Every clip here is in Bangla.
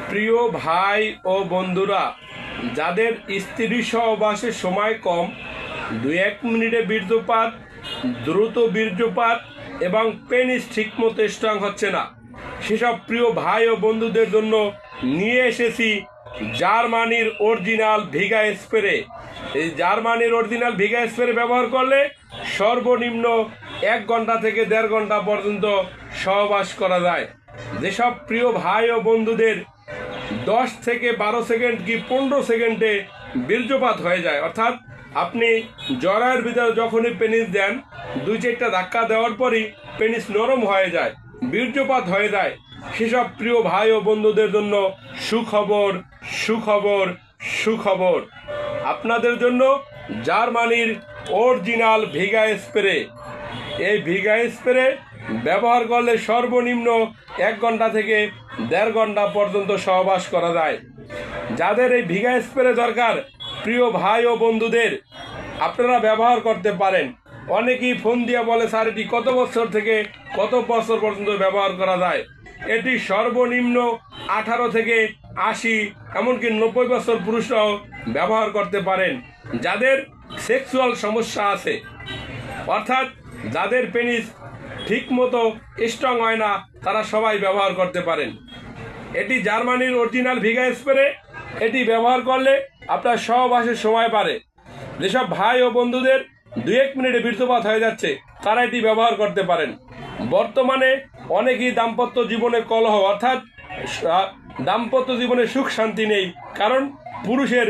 প্রিয় ভাই ও বন্ধুরা, যাদের স্ত্রী সহবাসের সময় কম, 2-1 মিনিটে বীর্যপাত, দ্রুত বীর্যপাত এবং পেনিস ঠিকমতো স্ট্রং হচ্ছে না, সেসব প্রিয় ভাই ও বন্ধুদের জন্য নিয়ে এসেছি জার্মানির অরিজিনাল ভিগা স্প্রে। এই জার্মানির অরিজিনাল ভিগা স্প্রে ব্যবহার করলে সর্বনিম্ন 1 ঘন্টা থেকে 1.5 ঘন্টা পর্যন্ত সহবাস করা যায়। যেসব প্রিয় ভাই ও বন্ধুদের 10 থেকে 12 সেকেন্ড কি 15 সেকেন্ডে বীর্যপাত হয়ে যায়, অর্থাৎ আপনি জরায়ের ভিতরে যখনই পেনিস দেন, 2-4টা ধাক্কা দেওয়ার পরই পেনিস নরম হয়ে যায়, বীর্যপাত হয়ে যায়, সেসব প্রিয় ভাই ও বন্ধুদের জন্য সুখবর সুখবর সুখবর। আপনাদের জন্য জার্মানির অরিজিনাল ভিগা স্প্রে। এই ভিগা স্প্রে ব্যবহার করলে সর্বনিম্ন 1 ঘন্টা থেকে 1.5 ঘন্টা পর্যন্ত সহবাস করা যায়। যাদের এই ভিগা স্প্রে দরকার, প্রিয় ভাই ও বন্ধুদের, আপনারা ব্যবহার করতে পারেন। অনেকেই ফোন দিয়ে বলে, স্যার এটি কত বছর থেকে কত বছর পর্যন্ত ব্যবহার করা যায়? এটি সর্বনিম্ন 18 থেকে 80 এমনকি 90 বছর পুরুষরাও ব্যবহার করতে পারেন। যাদের সেক্সুয়াল সমস্যা আছে, অর্থাৎ যাদের পেনিস ঠিক মতো স্ট্রং হয় না, তারা সবাই ব্যবহার করতে পারেন। এটি জার্মানির অরিজিনাল ভিগা স্প্রে। এটি ব্যবহার করলে আপনার সহবাসের সময় বাড়ে। যেসব ভাই ও বন্ধুদের 2-1 মিনিটে বীর্যপাত হয়ে যাচ্ছে, তারা এটি ব্যবহার করতে পারেন। বর্তমানে অনেকেই দাম্পত্য জীবনে কলহ, অর্থাৎ দাম্পত্য জীবনে সুখ শান্তি নেই, কারণ পুরুষের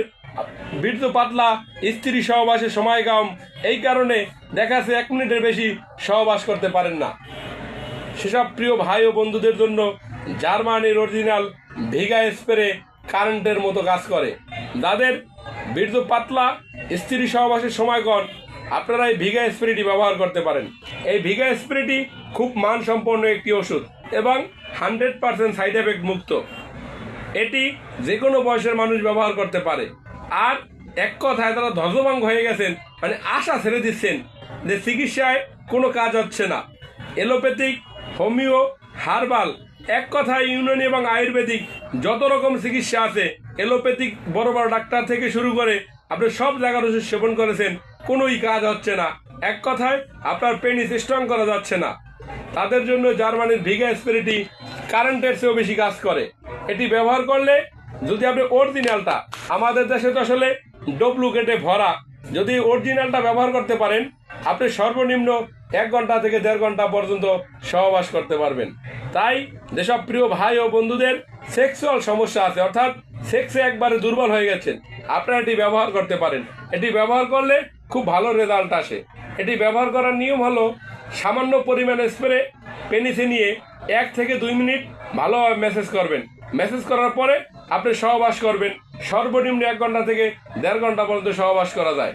বীর্য পাতলা, স্ত্রী সহবাসের সময় কম। এই কারণে দেখা যাচ্ছে 1 মিনিটের বেশি সহবাস করতে পারেন না। সেসব প্রিয় ভাই ও বন্ধুদের জন্য জার্মানির অরিজিনাল ভিগা স্প্রে কারেন্টের মতো কাজ করে। যাদের বীর্য পাতলা, স্ত্রী সহবাসের সময় কম, আপনারা এই ভিগা স্প্রেটি ব্যবহার করতে পারেন। এই ভিগা স্প্রেটি খুব মানসম্পন্ন একটি ওষুধ এবং 100% সাইড এফেক্ট মুক্ত। এটি যে কোনো বয়সের মানুষ ব্যবহার করতে পারে। আর এক কথায় তারা ধ্বজভঙ্গ হয়ে গেছেন, মানে আশা ছেড়ে দিচ্ছেন যে চিকিৎসায় কোনো কাজ হচ্ছে না। এলোপ্যাথিক, হোমিও, হার্বাল, এক কথায় ইউনানি এবং আয়ুর্বেদিক যত রকম চিকিৎসা আছে, এলোপ্যাথিক বড় বড় ডাক্তার থেকে শুরু করে আপনি সব জায়গার ওষুধ সেবন করেছেন, কোনোই কাজ হচ্ছে না। এক কথায় আপনার পেনিস স্ট্রং করা যাচ্ছে না। তাদের জন্য জার্মানির ভিগা স্প্রেটি কারেন্টের চেয়েও বেশি কাজ করে। এটি ব্যবহার করলে, যদি আপনি অরিজিনালটা, আমাদের দেশে তো আসলে ডুপ্লিকেটে ভরা, যদি অরিজিনালটা ব্যবহার করতে পারেন, আপনি সর্বনিম্ন 1 ঘন্টা থেকে 1.5 ঘন্টা পর্যন্ত সহবাস করতে পারবেন। তাই যেসব প্রিয় ভাই ও বন্ধুদের সেক্সুয়াল সমস্যা আছে, অর্থাৎ সেক্সে একবারে দুর্বল হয়ে গেছেন, আপনারা এটি ব্যবহার করতে পারেন। এটি ব্যবহার করলে খুব ভালো রেজাল্ট আসে। এটি ব্যবহার করার নিয়ম হলো, সামান্য পরিমাণে স্প্রে পেনিসে নিয়ে 1 থেকে 2 মিনিট ভালোভাবে ম্যাসেজ করবেন। ম্যাসেজ করার পরে আপনি সহবাস করবেন। সর্বনিম্ন 1 ঘন্টা থেকে 1.5 ঘন্টা পর্যন্ত সহবাস করা যায়।